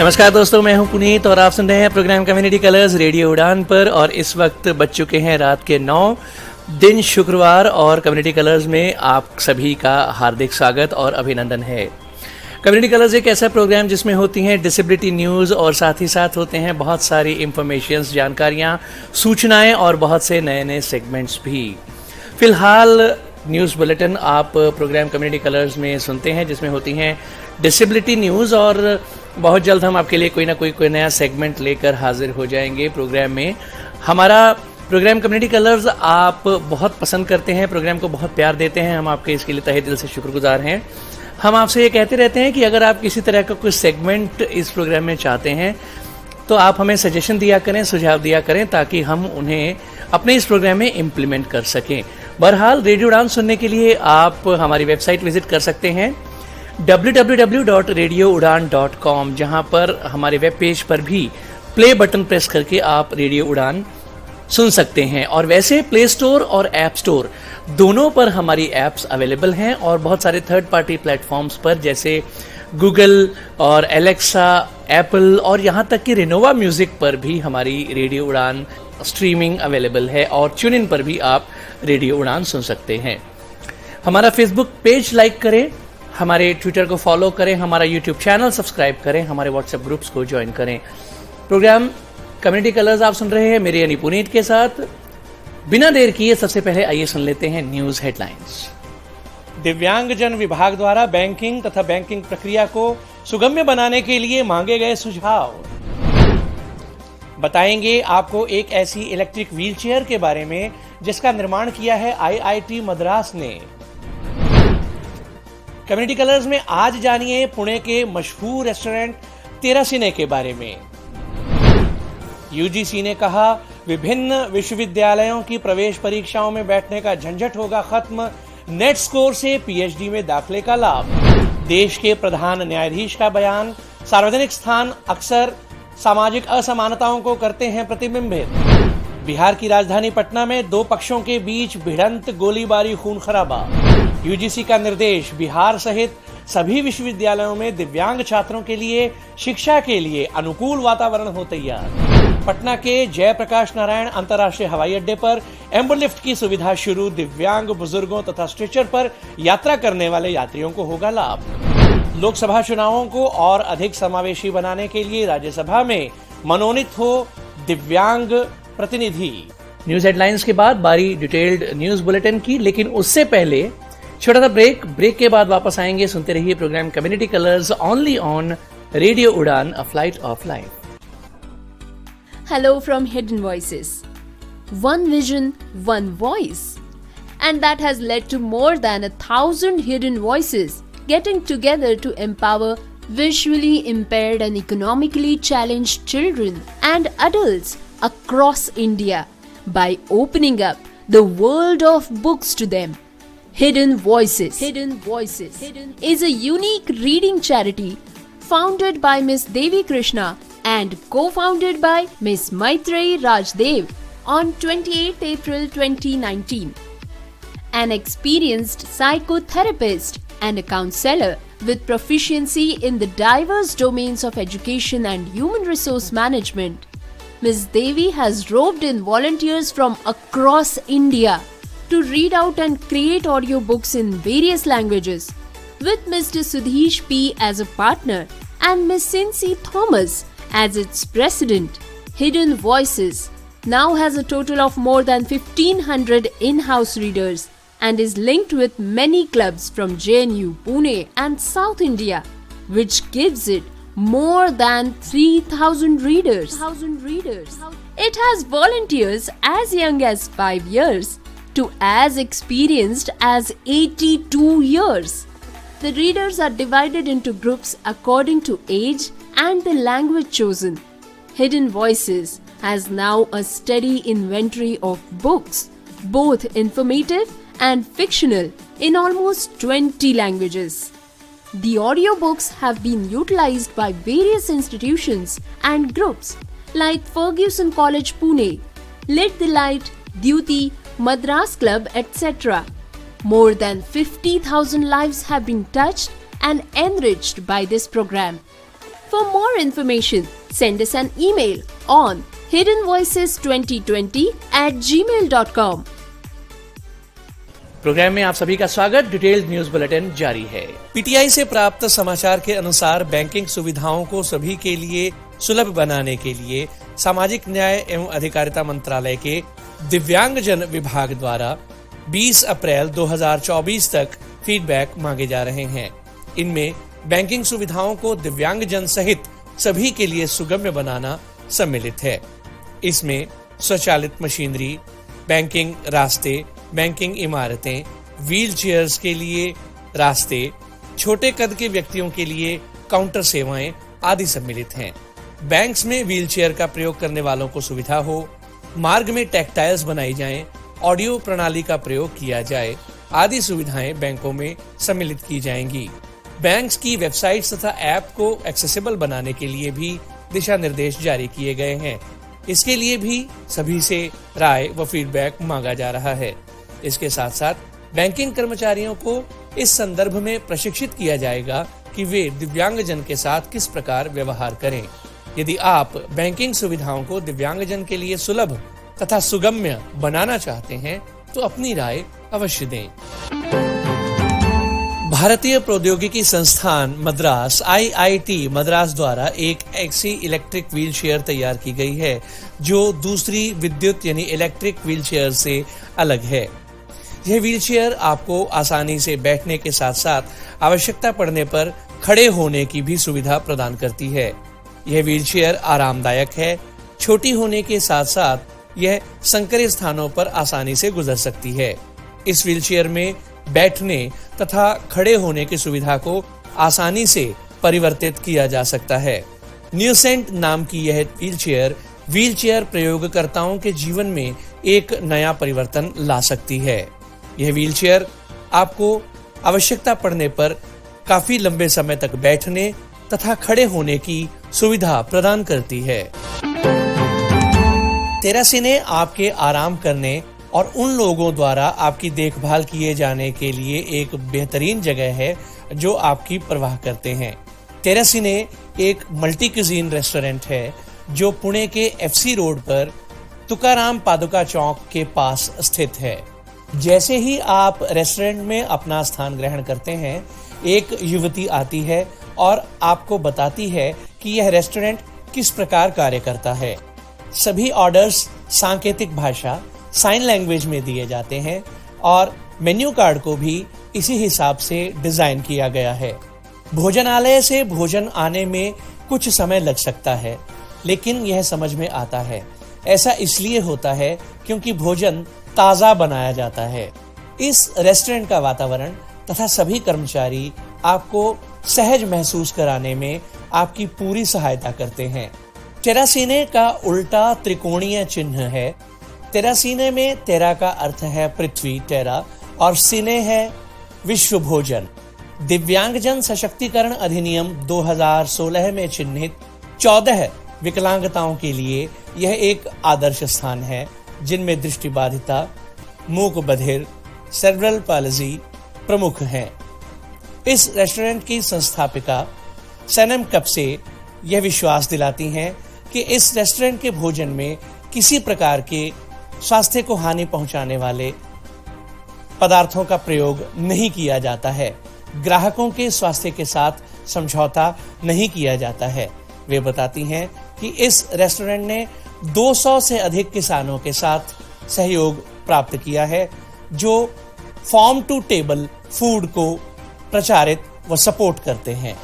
नमस्कार दोस्तों, मैं हूं पुनीत और आप सुन रहे हैं प्रोग्राम कम्युनिटी कलर्स रेडियो उड़ान पर। और इस वक्त बज चुके हैं रात के 9, दिन शुक्रवार, और कम्युनिटी कलर्स में आप सभी का हार्दिक स्वागत और अभिनंदन है। कम्युनिटी कलर्स एक ऐसा प्रोग्राम जिसमें होती हैं डिसेबिलिटी न्यूज़ और साथ ही साथ होते हैं बहुत सारी इंफॉर्मेशंस, जानकारियाँ, सूचनाएँ और बहुत से नए नए सेगमेंट्स भी। फ़िलहाल न्यूज़ बुलेटिन आप प्रोग्राम कम्युनिटी कलर्स में सुनते हैं जिसमें होती हैं डिसेबिलिटी न्यूज़, और बहुत जल्द हम आपके लिए कोई ना कोई नया सेगमेंट लेकर हाजिर हो जाएंगे प्रोग्राम में। हमारा प्रोग्राम कम्युनिटी कलर्स आप बहुत पसंद करते हैं, प्रोग्राम को बहुत प्यार देते हैं, हम आपके इसके लिए तहे दिल से शुक्रगुजार हैं। हम आपसे ये कहते रहते हैं कि अगर आप किसी तरह का कोई सेगमेंट इस प्रोग्राम में चाहते हैं तो आप हमें सजेशन दिया करें, सुझाव दिया करें, ताकि हम उन्हें अपने इस प्रोग्राम में इम्प्लीमेंट कर सकें। बहरहाल रेडियो उड़ान सुनने के लिए आप हमारी वेबसाइट विजिट कर सकते हैं www.radioudan.com, जहां पर हमारे वेब पेज पर भी प्ले बटन प्रेस करके आप रेडियो उड़ान सुन सकते हैं। और वैसे प्ले स्टोर और ऐप स्टोर दोनों पर हमारी ऐप्स अवेलेबल हैं, और बहुत सारे थर्ड पार्टी प्लेटफॉर्म्स पर जैसे गूगल और एलेक्सा, एप्पल और यहाँ तक कि रिनोवा म्यूजिक पर भी हमारी रेडियो उड़ान स्ट्रीमिंग अवेलेबल है, और ट्यून इन पर भी आप रेडियो उड़ान सुन सकते हैं। हमारा फेसबुक पेज लाइक करें, हमारे ट्विटर को फॉलो करें, हमारा यूट्यूब चैनल सब्सक्राइब करें, हमारे व्हाट्सएप ग्रुप्स को ज्वाइन करें। प्रोग्राम कम्युनिटी कलर्स आप सुन रहे हैं मेरे यानी पुनीत के साथ। बिना देर किए सबसे पहले आइए सुन लेते हैं न्यूज हेडलाइंस। दिव्यांगजन विभाग द्वारा बैंकिंग तथा बैंकिंग प्रक्रिया को सुगम्य बनाने के लिए मांगे गए सुझाव। बताएंगे आपको एक ऐसी इलेक्ट्रिक व्हीलचेयर के बारे में जिसका निर्माण किया है IIT मद्रास ने। कम्युनिटी कलर्स में आज जानिए पुणे के मशहूर रेस्टोरेंट तेरासिने के बारे में। UGC ने कहा विभिन्न विश्वविद्यालयों की प्रवेश परीक्षाओं में बैठने का झंझट होगा खत्म, नेट स्कोर से PhD में दाखिले का लाभ। देश के प्रधान न्यायाधीश का बयान, सार्वजनिक स्थान अक्सर सामाजिक असमानताओं को करते हैं प्रतिबिंबित। बिहार की राजधानी पटना में दो पक्षों के बीच भिड़ंत, गोलीबारी, खून खराबा। UGC का निर्देश, बिहार सहित सभी विश्वविद्यालयों में दिव्यांग छात्रों के लिए शिक्षा के लिए अनुकूल वातावरण हो तैयार। पटना के जयप्रकाश नारायण अंतर्राष्ट्रीय हवाई अड्डे पर एम्बुलिफ्ट की सुविधा शुरू, दिव्यांग बुजुर्गों तथा स्ट्रेचर पर यात्रा करने वाले यात्रियों को होगा लाभ। लोकसभा चुनावों को और अधिक समावेशी बनाने के लिए राज्यसभा में मनोनीत हो दिव्यांग प्रतिनिधि। न्यूज हेडलाइंस के बाद बारी डिटेल्ड न्यूज बुलेटिन की, लेकिन उससे पहले छोटा सा ब्रेक के बाद वापस आएंगे। सुनते रहिए programme community colours only on radio Udaan, a flight of life. Hello from Hidden Voices. One vision, one voice. And that has led to more than 1,000 hidden voices getting together to empower visually impaired and economically challenged children and adults across India by opening up the world of books to them. Hidden Voices is a unique reading charity founded by Ms. Devi Krishna and co-founded by Ms. Maitreyi Rajdev on 28 April 2019. An experienced psychotherapist and a counselor with proficiency in the diverse domains of education and human resource management, Ms. Devi has roped in volunteers from across India to read out and create audiobooks in various languages, with Mr. Sudhish P. as a partner and Ms. Cincy Thomas as its president. Hidden Voices now has a total of more than 1,500 in-house readers and is linked with many clubs from JNU, Pune and South India, which gives it more than 3,000 readers. It has volunteers as young as 5 years to as experienced as 82 years. The readers are divided into groups according to age and the language chosen. Hidden Voices has now a steady inventory of books, both informative and fictional, in almost 20 languages. The audiobooks have been utilized by various institutions and groups like Ferguson College Pune, Lit the Light, Duty, Madras Club, etc. More than 50,000 lives have been touched and enriched by this program. For more information, send us an email on hiddenvoices2020@gmail.com. Programme में आप सभी का स्वागत। Detailed news bulletin जारी है। PTI से प्राप्त समाचार के अनुसार बैंकिंग सुविधाओं को सभी के लिए सुलभ बनाने के लिए सामाजिक न्याय एवं अधिकारिता मंत्रालय के दिव्यांगजन विभाग द्वारा 20 अप्रैल 2024 तक फीडबैक मांगे जा रहे हैं। इनमें बैंकिंग सुविधाओं को दिव्यांगजन सहित सभी के लिए सुगम्य बनाना सम्मिलित है। इसमें स्वचालित मशीनरी, बैंकिंग रास्ते, बैंकिंग इमारतें, व्हील चेयर्स के लिए रास्ते, छोटे कद के व्यक्तियों के लिए काउंटर सेवाएं आदि सम्मिलित हैं। बैंक्स में व्हील चेयर का प्रयोग करने वालों को सुविधा हो, मार्ग में टैक्टाइल्स बनाई जाएं, ऑडियो प्रणाली का प्रयोग किया जाए आदि सुविधाएं बैंकों में सम्मिलित की जाएंगी। बैंक्स की वेबसाइट्स तथा ऐप को एक्सेसिबल बनाने के लिए भी दिशा निर्देश जारी किए गए हैं। इसके लिए भी सभी से राय व फीडबैक मांगा जा रहा है। इसके साथ साथ बैंकिंग कर्मचारियों को इस संदर्भ में प्रशिक्षित किया जाएगा कि वे दिव्यांगजन के साथ किस प्रकार व्यवहार करें। यदि आप बैंकिंग सुविधाओं को दिव्यांगजन के लिए सुलभ तथा सुगम्य बनाना चाहते हैं तो अपनी राय अवश्य दें। भारतीय प्रौद्योगिकी संस्थान मद्रास IIT मद्रास द्वारा एक ऐसी इलेक्ट्रिक व्हील चेयर तैयार की गई है जो दूसरी विद्युत यानी इलेक्ट्रिक व्हील चेयर से अलग है। यह व्हील चेयर आपको आसानी से बैठने के साथ साथ आवश्यकता पड़ने पर खड़े होने की भी सुविधा प्रदान करती है। यह व्हील चेयर आरामदायक है। छोटी होने के साथ साथ यह संकरे स्थानों पर आसानी से गुजर सकती है। इस व्हील चेयर में बैठने तथा खड़े होने की सुविधा को आसानी से परिवर्तित किया जा सकता है। न्यूसेंट नाम की यह व्हील चेयर प्रयोगकर्ताओं के जीवन में एक नया परिवर्तन ला सकती है। यह व्हील चेयर आपको आवश्यकता पड़ने पर काफी लंबे समय तक बैठने तथा खड़े होने की सुविधा प्रदान करती है। तेरासिने आपके आराम करने और उन लोगों द्वारा आपकी देखभाल किए जाने के लिए एक बेहतरीन जगह है जो आपकी परवाह करते हैं। तेरासिने एक मल्टी क्यूजीन रेस्टोरेंट है जो पुणे के FC रोड पर तुकाराम पादुका चौक के पास स्थित है। जैसे ही आप रेस्टोरेंट में अपना स्थान ग्रहण करते हैं, एक युवती आती है और आपको बताती है कि यह रेस्टोरेंट किस प्रकार कार्य करता है। सभी ऑर्डर्स सांकेतिक भाषा साइन लैंग्वेज में दिए जाते हैं और मेन्यू कार्ड को भी इसी हिसाब से डिजाइन किया गया है। भोजनालय से भोजन आने में कुछ समय लग सकता है, लेकिन यह समझ में आता है। ऐसा इसलिए होता है क्योंकि भोजन ताज़ा बनाया जाता है। इस रेस्टोरेंट का वातावरण तथा सभी कर्मचारी आपको सहज महसूस कराने में आपकी पूरी सहायता करते हैं। तेरासिने का उल्टा त्रिकोणीय चिन्ह है। तेरासिने में तेरा का अर्थ है पृथ्वी टेरा और सिने है विश्व भोजन। दिव्यांगजन सशक्तिकरण अधिनियम 2016 में चिन्हित 14 विकलांगताओं के लिए यह एक आदर्श स्थान है, जिनमें दृष्टिबाधिता, मूक बधिर, सेरेब्रल पैलिसी प्रमुख हैं। इस रेस्टोरेंट की संस्थापिका सनम कपसे यह विश्वास दिलाती हैं कि इस रेस्टोरेंट के भोजन में किसी प्रकार के स्वास्थ्य को हानि पहुंचाने वाले पदार्थों का प्रयोग नहीं किया जाता है। ग्राहकों के स्वास्थ्य के साथ समझौता नहीं किया जाता है। वे बताती हैं कि इस रेस्टोरेंट ने 200 से अधिक किसानों के साथ सहयोग प्राप्त किया है, जो फार्म टू टेबल फूड को प्रचारित व सपोर्ट करते हैं।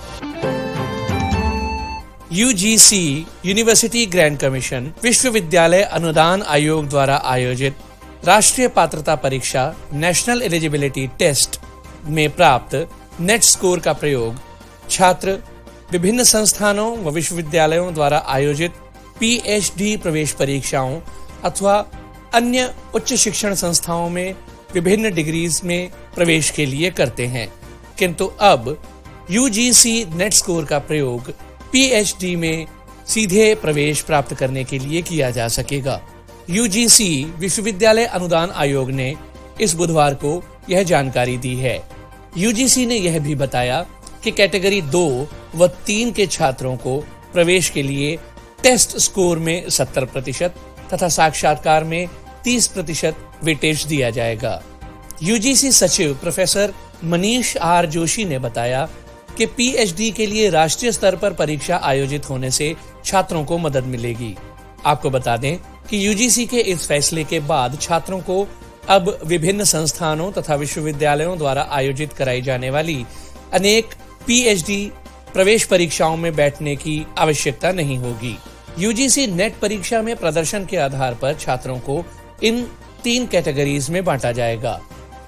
UGC यूनिवर्सिटी ग्रैंड कमीशन विश्वविद्यालय अनुदान आयोग द्वारा आयोजित राष्ट्रीय पात्रता परीक्षा नेशनल एलिजिबिलिटी टेस्ट में प्राप्त नेट स्कोर का प्रयोग छात्र विभिन्न संस्थानों व विश्वविद्यालयों द्वारा आयोजित PhD प्रवेश परीक्षाओं अथवा अन्य उच्च शिक्षण संस्थाओं में विभिन्न डिग्रीज में प्रवेश के लिए करते हैं, किंतु अब UGC नेट स्कोर का प्रयोग PhD में सीधे प्रवेश प्राप्त करने के लिए किया जा सकेगा। UGC विश्वविद्यालय अनुदान आयोग ने इस बुधवार को यह जानकारी दी है। UGC ने यह भी बताया कि कैटेगरी 2 व 3 के छात्रों को प्रवेश के लिए टेस्ट स्कोर में 70% तथा साक्षात्कार में 30% वेटेज दिया जाएगा। यूजीसी सचिव प्रोफेसर मनीष आर जोशी ने बताया कि पीएचडी के लिए राष्ट्रीय स्तर पर परीक्षा आयोजित होने से छात्रों को मदद मिलेगी। आपको बता दें कि यूजीसी के इस फैसले के बाद छात्रों को अब विभिन्न संस्थानों तथा विश्वविद्यालयों द्वारा आयोजित कराई जाने वाली अनेक पीएचडी प्रवेश परीक्षाओं में बैठने की आवश्यकता नहीं होगी। यूजीसी नेट परीक्षा में प्रदर्शन के आधार पर छात्रों को इन 3 कैटेगरीज में बांटा जाएगा।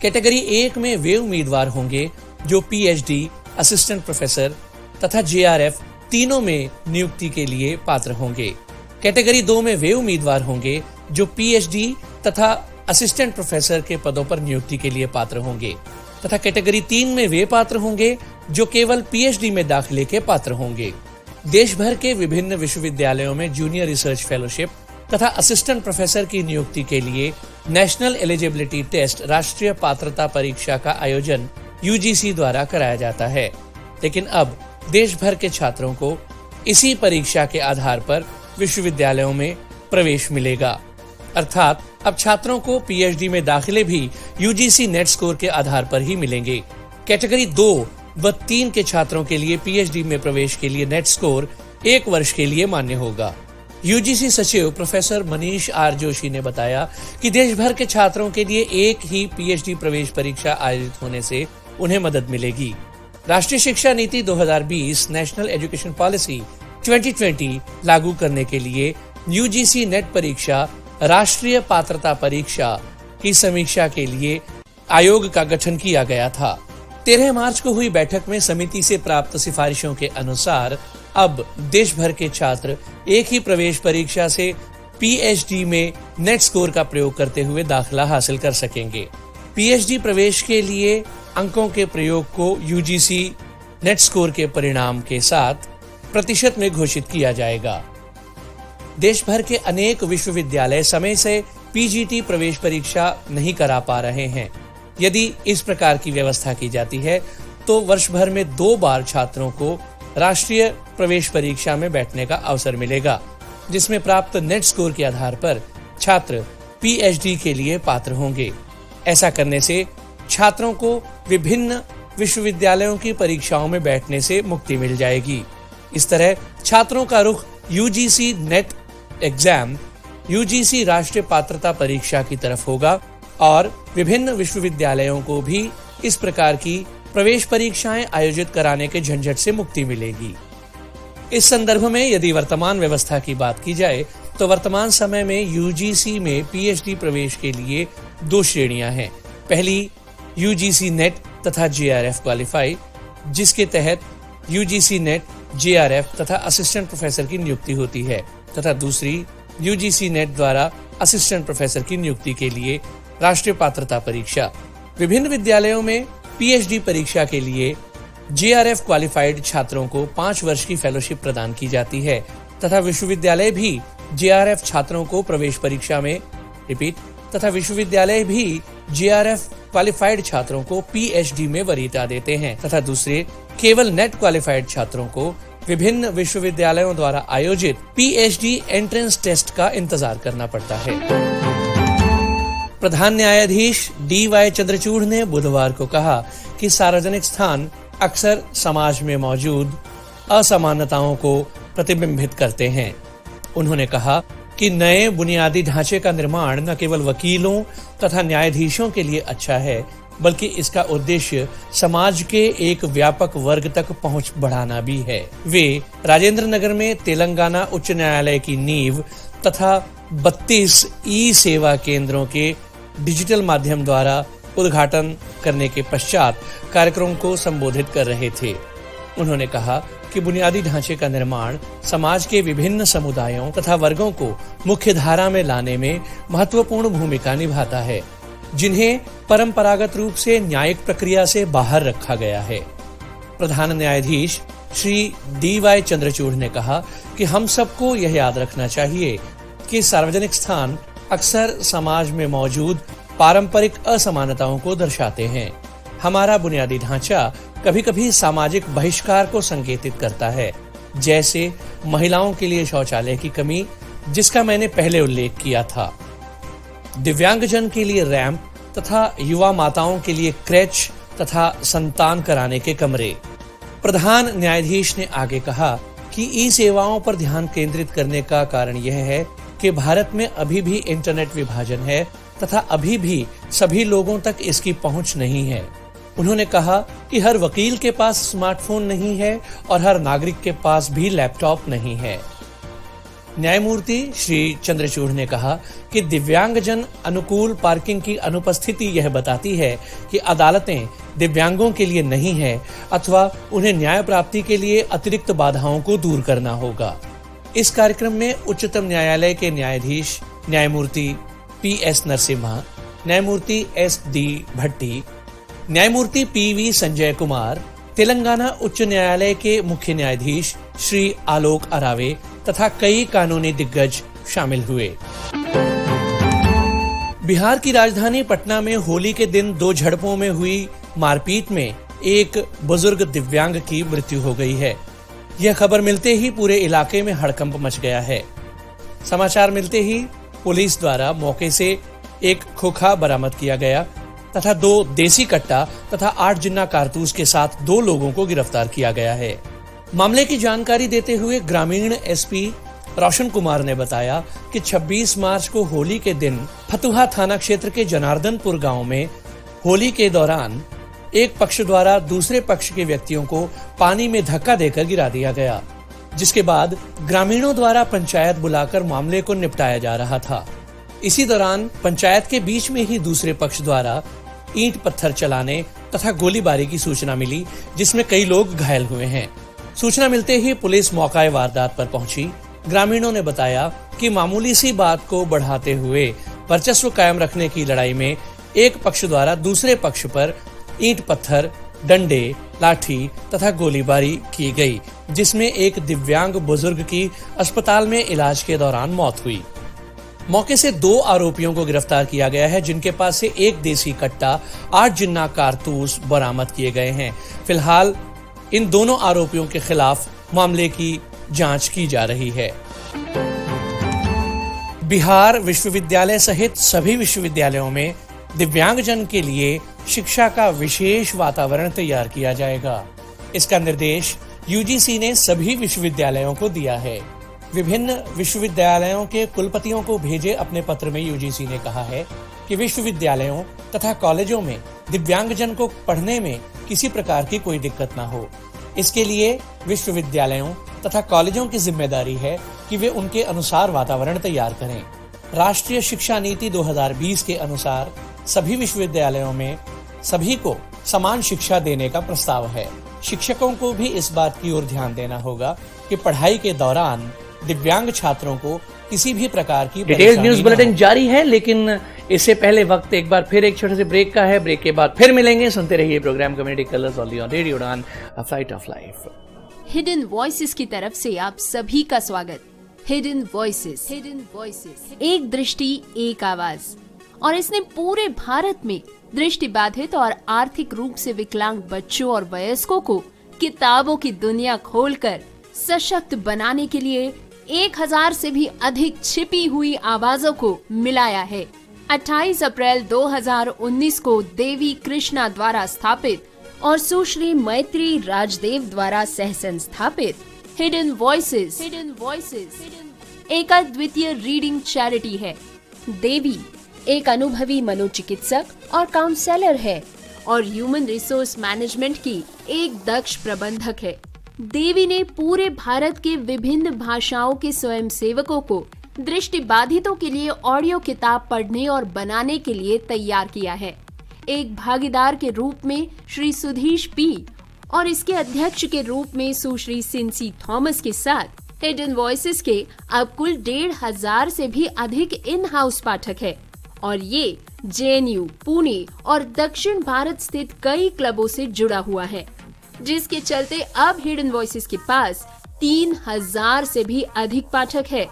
कैटेगरी 1 में वे उम्मीदवार होंगे जो पीएचडी, असिस्टेंट प्रोफेसर तथा जेआरएफ तीनों में नियुक्ति के लिए पात्र होंगे। कैटेगरी 2 में वे उम्मीदवार होंगे जो पीएचडी तथा असिस्टेंट प्रोफेसर के पदों पर नियुक्ति के लिए पात्र होंगे तथा कैटेगरी 3 में वे पात्र होंगे जो केवल पीएचडी में दाखिले के पात्र होंगे। देश भर के विभिन्न विश्वविद्यालयों में जूनियर रिसर्च फेलोशिप तथा असिस्टेंट प्रोफेसर की नियुक्ति के लिए नेशनल एलिजिबिलिटी टेस्ट राष्ट्रीय पात्रता परीक्षा का आयोजन यूजीसी द्वारा कराया जाता है। लेकिन अब देश भर के छात्रों को इसी परीक्षा के आधार पर विश्वविद्यालयों में प्रवेश मिलेगा। अर्थात अब छात्रों को पीएचडी में दाखिले भी यूजीसी नेट स्कोर के आधार पर ही मिलेंगे। कैटेगरी 2 व 3 के छात्रों के लिए पीएचडी में प्रवेश के लिए नेट स्कोर 1 वर्ष के लिए मान्य होगा। यूजीसी सचिव प्रोफेसर मनीष आर जोशी ने बताया कि देश भर के छात्रों के लिए एक ही पीएचडी प्रवेश परीक्षा आयोजित होने से उन्हें मदद मिलेगी। राष्ट्रीय शिक्षा नीति 2020 नेशनल एजुकेशन पॉलिसी 2020 लागू करने के लिए यूजीसी नेट परीक्षा राष्ट्रीय पात्रता परीक्षा की समीक्षा के लिए आयोग का गठन किया गया था। 13 मार्च को हुई बैठक में समिति से प्राप्त सिफारिशों के अनुसार अब देश भर के छात्र एक ही प्रवेश परीक्षा से पीएचडी में नेट स्कोर का प्रयोग करते हुए दाखिला हासिल कर सकेंगे। पीएचडी प्रवेश के लिए अंकों के प्रयोग को यूजीसी नेट स्कोर के परिणाम के साथ प्रतिशत में घोषित किया जाएगा। देश भर के अनेक विश्वविद्यालय समय से पीजीटी प्रवेश परीक्षा नहीं करा पा रहे हैं। यदि इस प्रकार की व्यवस्था की जाती है तो वर्ष भर में 2 बार छात्रों को राष्ट्रीय प्रवेश परीक्षा में बैठने का अवसर मिलेगा, जिसमें प्राप्त नेट स्कोर के आधार पर छात्र पीएचडी के लिए पात्र होंगे। ऐसा करने से छात्रों को विभिन्न विश्वविद्यालयों की परीक्षाओं में बैठने से मुक्ति मिल जाएगी। इस तरह छात्रों का रुख यूजीसी नेट एग्जाम, यूजीसी राष्ट्रीय पात्रता परीक्षा की तरफ होगा और विभिन्न विश्वविद्यालयों को भी इस प्रकार की प्रवेश परीक्षाएं आयोजित कराने के झंझट से मुक्ति मिलेगी। इस संदर्भ में यदि वर्तमान व्यवस्था की बात की जाए तो वर्तमान समय में यूजीसी में पीएचडी प्रवेश के लिए 2 श्रेणियां हैं। पहली यूजीसी नेट तथा जेआरएफ क्वालिफाई, जिसके तहत यूजीसी नेट, जेआरएफ तथा असिस्टेंट प्रोफेसर की नियुक्ति होती है, तथा दूसरी यूजीसी नेट द्वारा असिस्टेंट प्रोफेसर की नियुक्ति के लिए राष्ट्रीय पात्रता परीक्षा। विभिन्न विद्यालयों में पीएचडी परीक्षा के लिए जेआरएफ क्वालिफाइड छात्रों को 5 वर्ष की फेलोशिप प्रदान की जाती है तथा विश्वविद्यालय भी जेआरएफ छात्रों को प्रवेश परीक्षा में विश्वविद्यालय भी जेआरएफ क्वालिफाइड छात्रों को पीएचडी में वरीयता देते हैं तथा दूसरे केवल नेट क्वालिफाइड छात्रों को विभिन्न विश्वविद्यालयों द्वारा आयोजित पीएचडी एंट्रेंस टेस्ट का इंतजार करना पड़ता है। प्रधान न्यायाधीश डी.वाई. चंद्रचूड़ ने बुधवार को कहा कि सार्वजनिक स्थान अक्सर समाज में मौजूद असमानताओं को प्रतिबिंबित करते हैं। उन्होंने कहा कि नए बुनियादी ढांचे का निर्माण न केवल वकीलों तथा न्यायाधीशों के लिए अच्छा है, बल्कि इसका उद्देश्य समाज के एक व्यापक वर्ग तक पहुंच बढ़ाना भी है। वे राजेंद्र नगर में तेलंगाना उच्च न्यायालय की नींव तथा 32 ई सेवा केंद्रों के डिजिटल माध्यम द्वारा उद्घाटन करने के पश्चात कार्यक्रम को संबोधित कर रहे थे। उन्होंने कहा कि बुनियादी ढांचे का निर्माण समाज के विभिन्न समुदायों तथा वर्गों को मुख्य धारा में लाने में महत्वपूर्ण भूमिका निभाता है, जिन्हें परंपरागत रूप से न्यायिक प्रक्रिया से बाहर रखा गया है। प्रधान न्यायाधीश श्री डी.वाई. चंद्रचूड़ ने कहा कि हम सबको यह याद रखना चाहिए कि सार्वजनिक स्थान अक्सर समाज में मौजूद पारंपरिक असमानताओं को दर्शाते हैं। हमारा बुनियादी ढांचा कभी कभी सामाजिक बहिष्कार को संकेतित करता है, जैसे महिलाओं के लिए शौचालय की कमी, जिसका मैंने पहले उल्लेख किया था, दिव्यांगजन के लिए रैंप तथा युवा माताओं के लिए क्रैच तथा संतान कराने के कमरे। प्रधान न्यायाधीश ने आगे कहा कि ई सेवाओं पर ध्यान केंद्रित करने का कारण यह है कि भारत में अभी भी इंटरनेट विभाजन है तथा अभी भी सभी लोगों तक इसकी पहुंच नहीं है। उन्होंने कहा कि हर वकील के पास स्मार्टफोन नहीं है और हर नागरिक के पास भी लैपटॉप नहीं है। न्यायमूर्ति श्री चंद्रचूड़ ने कहा कि दिव्यांगजन अनुकूल पार्किंग की अनुपस्थिति यह बताती है कि अदालतें दिव्यांगों के लिए नहीं है अथवा उन्हें न्याय प्राप्ति के लिए अतिरिक्त बाधाओं को दूर करना होगा। इस कार्यक्रम में उच्चतम न्यायालय के न्यायाधीश न्यायमूर्ति PS नरसिम्हा, न्यायमूर्ति SD भट्टी, न्यायमूर्ति PV संजय कुमार, तेलंगाना उच्च न्यायालय के मुख्य न्यायाधीश श्री आलोक अरावे तथा कई कानूनी दिग्गज शामिल हुए। बिहार की राजधानी पटना में होली के दिन 2 झड़पों में हुई मारपीट में एक बुजुर्ग दिव्यांग की मृत्यु हो गई है। यह खबर मिलते ही पूरे इलाके में हड़कंप मच गया है। समाचार मिलते ही पुलिस द्वारा मौके से एक खोखा बरामद किया गया तथा 2 देसी कट्टा तथा 8 जिन्ना कारतूस के साथ 2 लोगों को गिरफ्तार किया गया है। मामले की जानकारी देते हुए ग्रामीण SP रोशन कुमार ने बताया कि 26 मार्च को होली के दिन फतुहा थाना क्षेत्र के जनार्दनपुर गांव में होली के दौरान एक पक्ष द्वारा दूसरे पक्ष के व्यक्तियों को पानी में धक्का देकर गिरा दिया गया, जिसके बाद ग्रामीणों द्वारा पंचायत बुलाकर मामले को निपटाया जा रहा था। इसी दौरान पंचायत के बीच में ही दूसरे पक्ष द्वारा ईंट पत्थर चलाने तथा गोलीबारी की सूचना मिली, जिसमें कई लोग घायल हुए हैं। सूचना मिलते ही पुलिस मौका वारदात पर पहुंची। ग्रामीणों ने बताया कि मामूली सी बात को बढ़ाते हुए वर्चस्व कायम रखने की लड़ाई में एक पक्ष द्वारा दूसरे पक्ष पर ईंट पत्थर, डंडे, लाठी तथा गोलीबारी की गई, जिसमें एक दिव्यांग बुजुर्ग की अस्पताल में इलाज के दौरान मौत हुई। मौके से 2 आरोपियों को गिरफ्तार किया गया है, जिनके पास से 1 देसी कट्टा, 8 जिन्ना कारतूस बरामद किए गए हैं। फिलहाल इन दोनों आरोपियों के खिलाफ मामले की जांच की जा रही है। बिहार विश्वविद्यालय सहित सभी विश्वविद्यालयों में दिव्यांगजन के लिए शिक्षा का विशेष वातावरण तैयार किया जाएगा। इसका निर्देश UGC ने सभी विश्वविद्यालयों को दिया है। विभिन्न विश्वविद्यालयों के कुलपतियों को भेजे अपने पत्र में UGC ने कहा है कि विश्वविद्यालयों तथा कॉलेजों में दिव्यांगजन को पढ़ने में किसी प्रकार की कोई दिक्कत ना हो। इसके लिए विश्वविद्यालयों तथा कॉलेजों की जिम्मेदारी है कि वे उनके अनुसार वातावरण तैयार करें। राष्ट्रीय शिक्षा नीति 2020 के अनुसार सभी विश्वविद्यालयों में सभी को समान शिक्षा देने का प्रस्ताव है। शिक्षकों को भी इस बात की ओर ध्यान देना होगा कि पढ़ाई के दौरान दिव्यांग छात्रों को किसी भी प्रकार की डिटेल न्यूज बुलेटिन जारी है, लेकिन इससे पहले वक्त एक बार फिर एक छोटे से ब्रेक का है। ब्रेक के बाद फिर मिलेंगे। सुनते रहिए programme community colours on radio Udaan, a flight of life. Hidden voices की तरफ से आप सभी का स्वागत। हिडन वॉइसेस, एक दृष्टि एक आवाज, और इसने पूरे भारत में दृष्टि बाधित और आर्थिक रूप से विकलांग बच्चों और वयस्कों को किताबों की दुनिया खोलकर सशक्त बनाने के लिए 1000 से भी अधिक छिपी हुई आवाजों को मिलाया है। 28 अप्रैल 2019 को देवी कृष्णा द्वारा स्थापित और सुश्री मैत्री राजदेव द्वारा सह संस्थापित हिडन वॉइसेस एक अद्वितीय रीडिंग चैरिटी है। देवी एक अनुभवी मनोचिकित्सक और काउंसलर है और ह्यूमन रिसोर्स मैनेजमेंट की एक दक्ष प्रबंधक है। देवी ने पूरे भारत के विभिन्न भाषाओं के स्वयंसेवकों को दृष्टिबाधितों के लिए ऑडियो किताब पढ़ने और बनाने के लिए तैयार किया है। एक भागीदार के रूप में श्री सुधीश P और इसके अध्यक्ष के रूप में सुश्री सिंसी थॉमस के साथ हिडन वॉइसेस के अब कुल 1500 से भी अधिक इन हाउस पाठक है और ये JNU, पुणे और दक्षिण भारत स्थित कई क्लबों से जुड़ा हुआ है, जिसके चलते अब हिडन वॉइसेस के पास 3000 से भी अधिक पाठक है।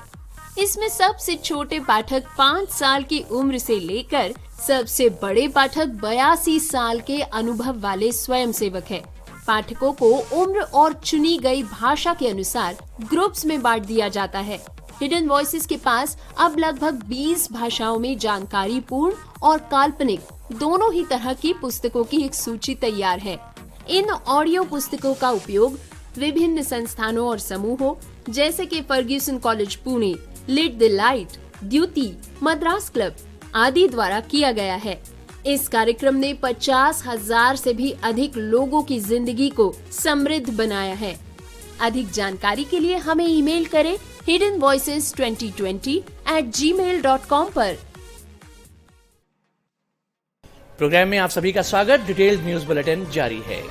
इसमें सबसे छोटे पाठक 5 साल की उम्र से लेकर सबसे बड़े पाठक 82 साल के अनुभव वाले स्वयंसेवक है। पाठकों को उम्र और चुनी गई भाषा के अनुसार ग्रुप्स में बांट दिया जाता है। हिडन वॉइसेस के पास अब लगभग 20 भाषाओं में जानकारी पूर्ण और काल्पनिक दोनों ही तरह की पुस्तकों की एक सूची तैयार है। इन ऑडियो पुस्तकों का उपयोग विभिन्न संस्थानों और समूहों जैसे कि Fergusson college Pune, lit the light, Dyuti, Madras club आदि द्वारा किया गया है। इस कार्यक्रम ने 50,000 से भी अधिक लोगों की जिंदगी को समृद्ध बनाया है। अधिक जानकारी के लिए हमें ईमेल करें hiddenvoices2020@gmail.com पर। प्रोग्राम में आप सभी का स्वागत। डिटेल्ड न्यूज बुलेटिन जारी है।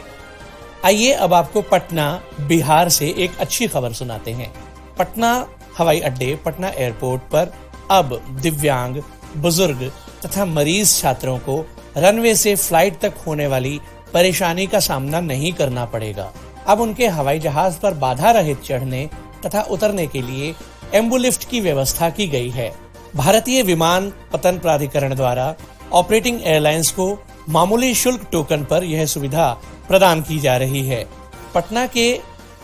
आइए अब आपको पटना बिहार से एक अच्छी खबर सुनाते हैं। पटना हवाई अड्डे, पटना एयरपोर्ट पर अब दिव्यांग, बुजुर्ग तथा मरीज छात्रों को रनवे से फ्लाइट तक होने वाली परेशानी का सामना नहीं करना पड़ेगा। अब उनके हवाई जहाज पर बाधा रहित चढ़ने तथा उतरने के लिए एम्बुलिफ्ट की व्यवस्था की गई है। भारतीय विमान पतन प्राधिकरण द्वारा ऑपरेटिंग एयरलाइंस को मामूली शुल्क टोकन पर यह सुविधा प्रदान की जा रही है। पटना के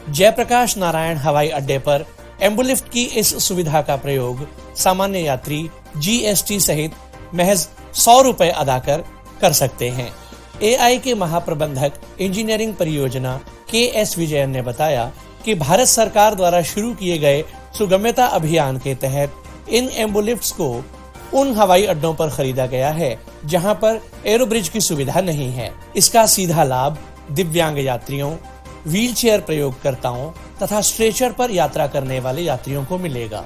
जयप्रकाश नारायण हवाई अड्डे पर एम्बुलिफ्ट की इस सुविधा का प्रयोग सामान्य यात्री GST सहित महज 100 रुपए अदा कर सकते हैं। AI के महाप्रबंधक इंजीनियरिंग परियोजना KS विजयन ने बताया कि भारत सरकार द्वारा शुरू किए गए सुगम्यता अभियान के तहत इन एम्बुलिफ्ट्स को उन हवाई अड्डों पर खरीदा गया है जहां पर एयरोब्रिज की सुविधा नहीं है। इसका सीधा लाभ दिव्यांग यात्रियों, व्हीलचेयर प्रयोगकर्ताओं तथा स्ट्रेचर पर यात्रा करने वाले यात्रियों को मिलेगा।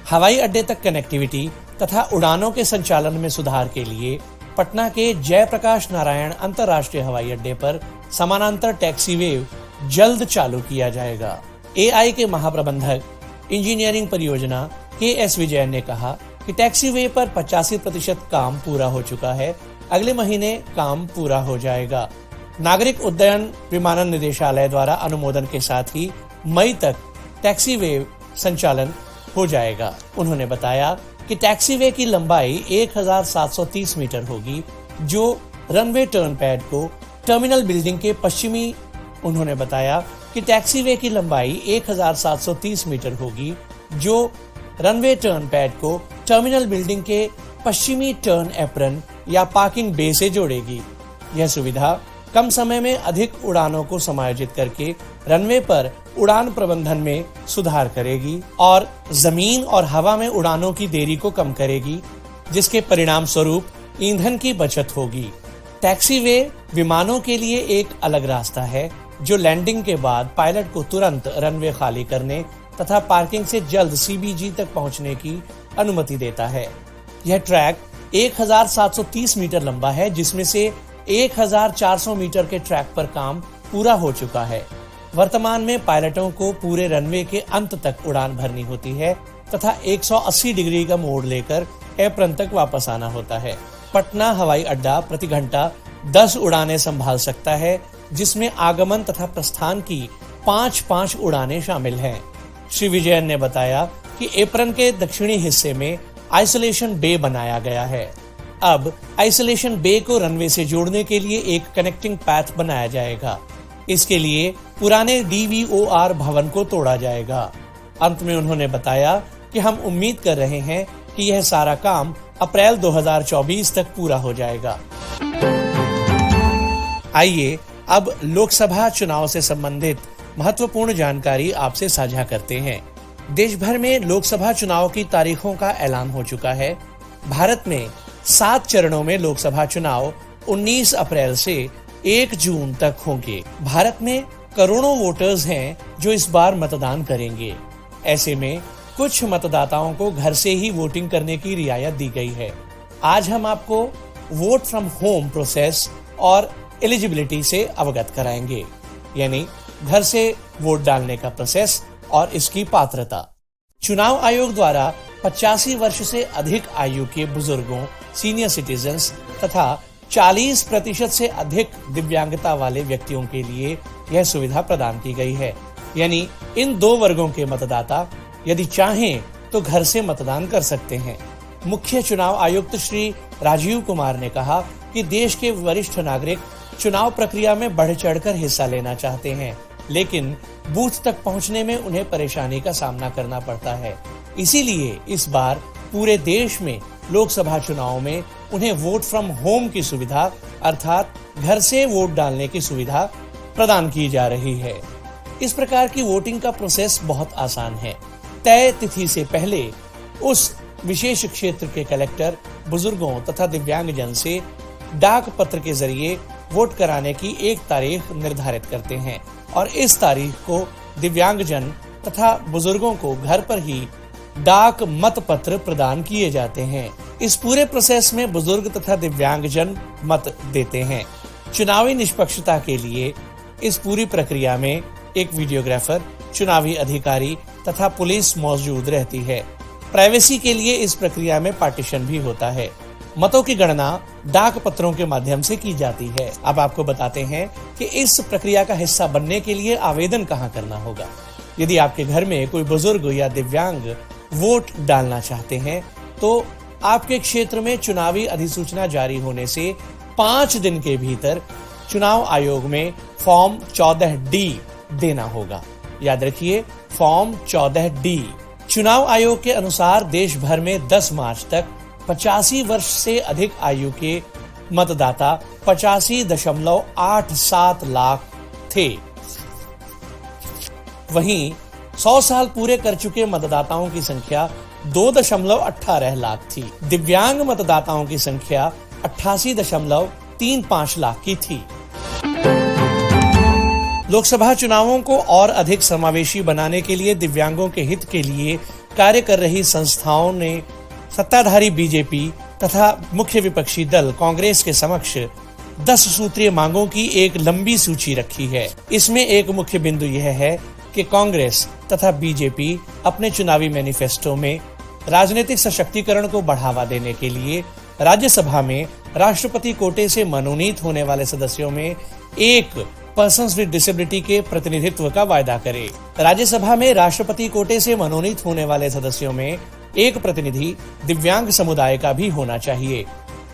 हवाई अड्डे तक कनेक्टिविटी तथा उड़ानों के संचालन में सुधार के लिए पटना के जयप्रकाश नारायण अंतर्राष्ट्रीय हवाई अड्डे पर समानांतर टैक्सीवे जल्द चालू किया जाएगा। AI के महाप्रबंधक इंजीनियरिंग परियोजना KS विजयन ने कहा कि टैक्सीवे पर 85% काम पूरा हो चुका है। अगले महीने काम पूरा हो जाएगा। नागरिक उड्डयन विमानन निदेशालय द्वारा अनुमोदन के साथ ही मई तक टैक्सीवे संचालन हो जाएगा। उन्होंने बताया कि टैक्सीवे की लंबाई 1730 मीटर होगी, जो रनवे टर्न पैड को टर्मिनल बिल्डिंग के पश्चिमी उन्होंने बताया कि टैक्सीवे की लंबाई 1730 मीटर होगी, जो रनवे टर्न पैड को टर्मिनल बिल्डिंग के पश्चिमी टर्न एप्रन या पार्किंग बे से जोड़ेगी। यह सुविधा कम समय में अधिक उड़ानों को समायोजित करके रनवे पर उड़ान प्रबंधन में सुधार करेगी और जमीन और हवा में उड़ानों की देरी को कम करेगी, जिसके परिणाम स्वरूप ईंधन की बचत होगी। टैक्सीवे विमानों के लिए एक अलग रास्ता है, जो लैंडिंग के बाद पायलट को तुरंत रनवे खाली करने तथा पार्किंग से जल्द CBG तक पहुंचने की अनुमति देता है। यह ट्रैक 1730 मीटर लंबा है, जिसमें से 1400 मीटर के ट्रैक पर काम पूरा हो चुका है। वर्तमान में पायलटों को पूरे रनवे के अंत तक उड़ान भरनी होती है तथा 180 डिग्री का मोड़ लेकर एप्रन तक वापस आना होता है। पटना हवाई अड्डा प्रति घंटा 10 उड़ानें संभाल सकता है, जिसमें आगमन तथा प्रस्थान की 5-5 उड़ानें शामिल हैं। श्री विजयन ने बताया कि एप्रन के दक्षिणी हिस्से में आइसोलेशन बे बनाया गया है। अब आइसोलेशन बे को रनवे से जोड़ने के लिए एक कनेक्टिंग पैथ बनाया जाएगा। इसके लिए पुराने DVOR भवन को तोड़ा जाएगा। अंत में उन्होंने बताया कि हम उम्मीद कर रहे हैं कि यह सारा काम अप्रैल 2024 तक पूरा हो जाएगा। आइए अब लोकसभा चुनाव से संबंधित महत्वपूर्ण जानकारी आपसे साझा करते हैं। देश भर में लोकसभा चुनाव की तारीखों का ऐलान हो चुका है। भारत में 7 चरणों में लोकसभा चुनाव 19 अप्रैल से 1 जून तक होंगे। भारत में करोड़ों वोटर्स हैं जो इस बार मतदान करेंगे। ऐसे में कुछ मतदाताओं को घर से ही वोटिंग करने की रियायत दी गई है। आज हम आपको वोट फ्रॉम होम प्रोसेस और एलिजिबिलिटी से अवगत कराएंगे, यानी घर से वोट डालने का प्रोसेस और इसकी पात्रता। चुनाव आयोग द्वारा 85 वर्ष से अधिक आयु के बुजुर्गों, सीनियर सिटीजन्स तथा 40% से अधिक दिव्यांगता वाले व्यक्तियों के लिए यह सुविधा प्रदान की गई है। यानी इन 2 वर्गों के मतदाता यदि चाहें तो घर से मतदान कर सकते हैं। मुख्य चुनाव आयुक्त श्री राजीव कुमार ने कहा कि देश के वरिष्ठ नागरिक चुनाव प्रक्रिया में बढ़ चढ़कर हिस्सा लेना चाहते हैं, लेकिन बूथ तक पहुंचने में उन्हें परेशानी का सामना करना पड़ता है। इसीलिए इस बार पूरे देश में लोकसभा चुनाव में उन्हें वोट फ्रॉम होम की सुविधा अर्थात घर से वोट डालने की सुविधा प्रदान की जा रही है। इस प्रकार की वोटिंग का प्रोसेस बहुत आसान है। तय तिथि से पहले उस विशेष क्षेत्र के कलेक्टर बुजुर्गों तथा दिव्यांगजन से डाक पत्र के जरिए वोट कराने की एक तारीख निर्धारित करते हैं और इस तारीख को दिव्यांगजन तथा बुजुर्गों को घर पर ही डाक मत पत्र प्रदान किए जाते हैं। इस पूरे प्रोसेस में बुजुर्ग तथा दिव्यांगजन मत देते हैं। चुनावी निष्पक्षता के लिए इस पूरी प्रक्रिया में एक वीडियोग्राफर, चुनावी अधिकारी तथा पुलिस मौजूद रहती है। प्राइवेसी के लिए इस प्रक्रिया में पार्टीशन भी होता है। मतों की गणना डाक पत्रों के माध्यम से की जाती है। अब आपको बताते हैं कि इस प्रक्रिया का हिस्सा बनने के लिए आवेदन कहां करना होगा। यदि आपके घर में कोई बुजुर्ग या दिव्यांग वोट डालना चाहते हैं तो आपके क्षेत्र में चुनावी अधिसूचना जारी होने से 5 दिन के भीतर चुनाव आयोग में फॉर्म 14D देना होगा। याद रखिए, फॉर्म 14D। चुनाव आयोग के अनुसार देश भर में 10 मार्च तक 85 वर्ष से अधिक आयु के मतदाता 85.87 लाख थे। वहीं 100 साल पूरे कर चुके मतदाताओं की संख्या 2.18 लाख थी। दिव्यांग मतदाताओं की संख्या 88.35 लाख की थी। लोकसभा चुनावों को और अधिक समावेशी बनाने के लिए दिव्यांगों के हित के लिए कार्य कर रही संस्थाओं ने सत्ताधारी बीजेपी तथा मुख्य विपक्षी दल कांग्रेस के समक्ष 10 सूत्रीय मांगों की एक लंबी सूची रखी है। इसमें एक मुख्य बिंदु यह है कि कांग्रेस तथा बीजेपी अपने चुनावी मैनिफेस्टो में राजनीतिक सशक्तिकरण को बढ़ावा देने के लिए राज्यसभा में राष्ट्रपति कोटे से मनोनीत होने वाले सदस्यों में एक पर्सन्स विद डिसेबिलिटी के प्रतिनिधित्व का वायदा करे। राज्यसभा में राष्ट्रपति कोटे से मनोनीत होने वाले सदस्यों में एक प्रतिनिधि दिव्यांग समुदाय का भी होना चाहिए।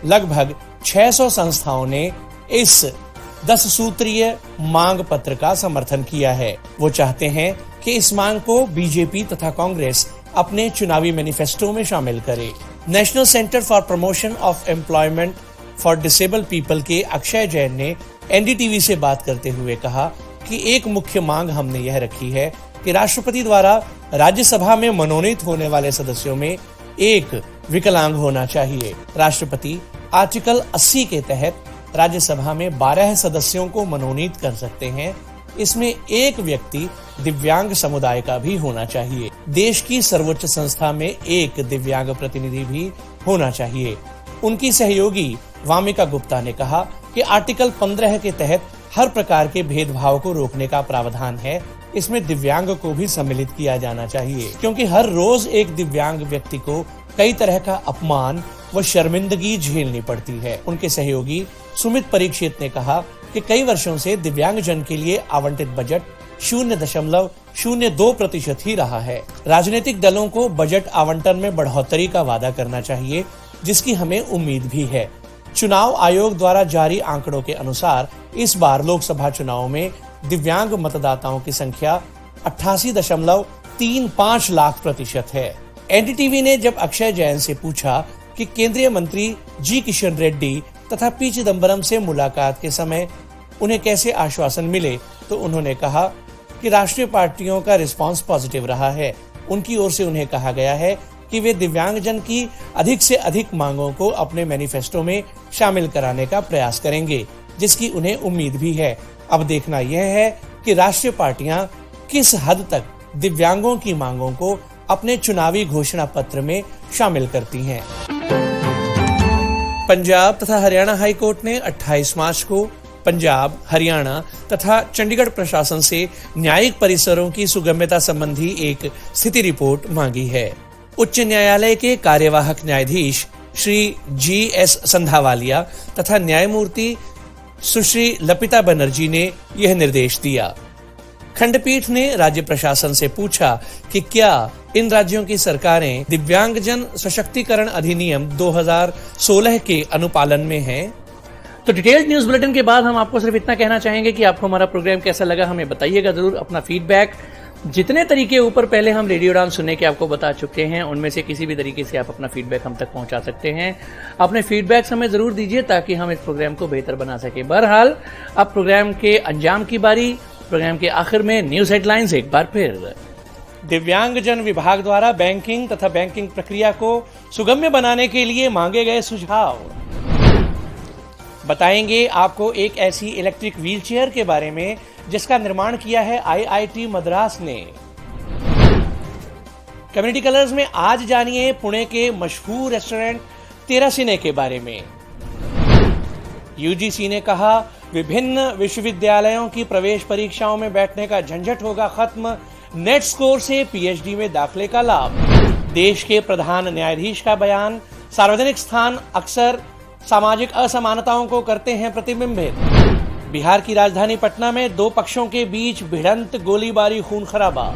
लगभग 600 संस्थाओं ने इस 10 सूत्रीय मांग पत्र का समर्थन किया है। वो चाहते हैं कि इस मांग को बीजेपी तथा कांग्रेस अपने चुनावी मैनिफेस्टो में शामिल करे। National centre for promotion of employment for disable people के अक्षय जैन ने एनडीटीवी से बात करते हुए कहा कि एक मुख्य मांग हमने यह रखी है कि राष्ट्रपति द्वारा राज्यसभा में मनोनीत होने वाले सदस्यों में एक विकलांग होना चाहिए। राष्ट्रपति आर्टिकल 80 के तहत राज्यसभा में 12 सदस्यों को मनोनीत कर सकते हैं। इसमें एक व्यक्ति दिव्यांग समुदाय का भी होना चाहिए। देश की सर्वोच्च संस्था में एक दिव्यांग प्रतिनिधि भी होना चाहिए। उनकी सहयोगी वामिका गुप्ता ने कहा कि आर्टिकल 15 के तहत हर प्रकार के भेदभाव को रोकने का प्रावधान है। इसमें दिव्यांग को भी सम्मिलित किया जाना चाहिए, क्योंकि हर रोज एक दिव्यांग व्यक्ति को कई तरह का अपमान व शर्मिंदगी झेलनी पड़ती है। उनके सहयोगी सुमित परीक्षित ने कहा कि कई वर्षों से दिव्यांगजन के लिए आवंटित बजट 0.02% ही रहा है। राजनीतिक दलों को बजट आवंटन में बढ़ोतरी का वादा करना चाहिए, जिसकी हमें उम्मीद भी है। चुनाव आयोग द्वारा जारी आंकड़ों के अनुसार इस बार लोकसभा चुनाव में दिव्यांग मतदाताओं की संख्या 88.35 लाख प्रतिशत है। एनडीटीवी ने जब अक्षय जैन से पूछा कि केंद्रीय मंत्री जी किशन रेड्डी तथा पी चिदम्बरम से मुलाकात के समय उन्हें कैसे आश्वासन मिले, तो उन्होंने कहा कि राष्ट्रीय पार्टियों का रिस्पांस पॉजिटिव रहा है। उनकी ओर से उन्हें कहा गया है कि वे दिव्यांगजन की अधिक से अधिक मांगों को अपने मैनिफेस्टो में शामिल कराने का प्रयास करेंगे, जिसकी उन्हें उम्मीद भी है। अब देखना यह है कि राष्ट्रीय पार्टियां किस हद तक दिव्यांगों की मांगों को अपने चुनावी घोषणा पत्र में शामिल करती हैं। पंजाब तथा हरियाणा हाई कोर्ट ने 28 मार्च को पंजाब, हरियाणा तथा चंडीगढ़ प्रशासन से न्यायिक परिसरों की सुगम्यता संबंधी एक स्थिति रिपोर्ट मांगी है। उच्च न्यायालय के कार्यवाहक न्यायाधीश श्री जी.एस. संधावालिया तथा न्यायमूर्ति सुश्री लपिता बनर्जी ने यह निर्देश दिया। खंडपीठ ने राज्य प्रशासन से पूछा कि क्या इन राज्यों की सरकारें दिव्यांगजन सशक्तिकरण अधिनियम 2016 के अनुपालन में हैं। तो डिटेल्ड न्यूज बुलेटिन के बाद हम आपको सिर्फ इतना कहना चाहेंगे कि आपको हमारा प्रोग्राम कैसा लगा हमें बताइएगा जरूर। अपना फीडबैक जितने तरीके ऊपर पहले हम रेडियो डांस सुनने के आपको बता चुके हैं, उनमें से किसी भी तरीके से आप अपना फीडबैक हम तक पहुंचा सकते हैं। अपने फीडबैक हमें जरूर दीजिए ताकि हम इस प्रोग्राम को बेहतर बना सके। बहरहाल अब प्रोग्राम के अंजाम की बारी। प्रोग्राम के आखिर में न्यूज हेडलाइंस एक बार फिर। दिव्यांगजन विभाग द्वारा बैंकिंग तथा बैंकिंग प्रक्रिया को सुगम्य बनाने के लिए मांगे गए सुझाव। बताएंगे आपको एक ऐसी इलेक्ट्रिक व्हीलचेयर के बारे में जिसका निर्माण किया है आईआईटी मद्रास ने। कम्युनिटी कलर्स में आज जानिए पुणे के मशहूर रेस्टोरेंट तेरासिने के बारे में। यूजीसी ने कहा विभिन्न विश्वविद्यालयों की प्रवेश परीक्षाओं में बैठने का झंझट होगा खत्म, नेट स्कोर से पीएचडी में दाखिले का लाभ। देश के प्रधान न्यायाधीश का बयान, सार्वजनिक स्थान अक्सर सामाजिक असमानताओं को करते हैं प्रतिबिंबित। बिहार की राजधानी पटना में दो पक्षों के बीच भिड़ंत, गोलीबारी, खून खराबा।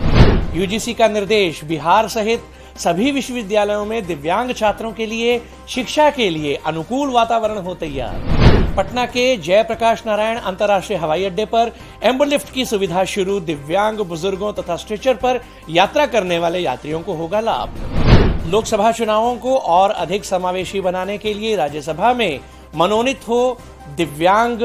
यूजीसी का निर्देश, बिहार सहित सभी विश्वविद्यालयों में दिव्यांग छात्रों के लिए शिक्षा के लिए अनुकूल वातावरण हो तैयार। पटना के जयप्रकाश नारायण अंतर्राष्ट्रीय हवाई अड्डे पर एम्बुलिफ्ट की सुविधा शुरू, दिव्यांग बुजुर्गों तथा स्ट्रेचर पर यात्रा करने वाले यात्रियों को होगा लाभ। लोकसभा चुनावों को और अधिक समावेशी बनाने के लिए राज्यसभा में मनोनीत हो दिव्यांग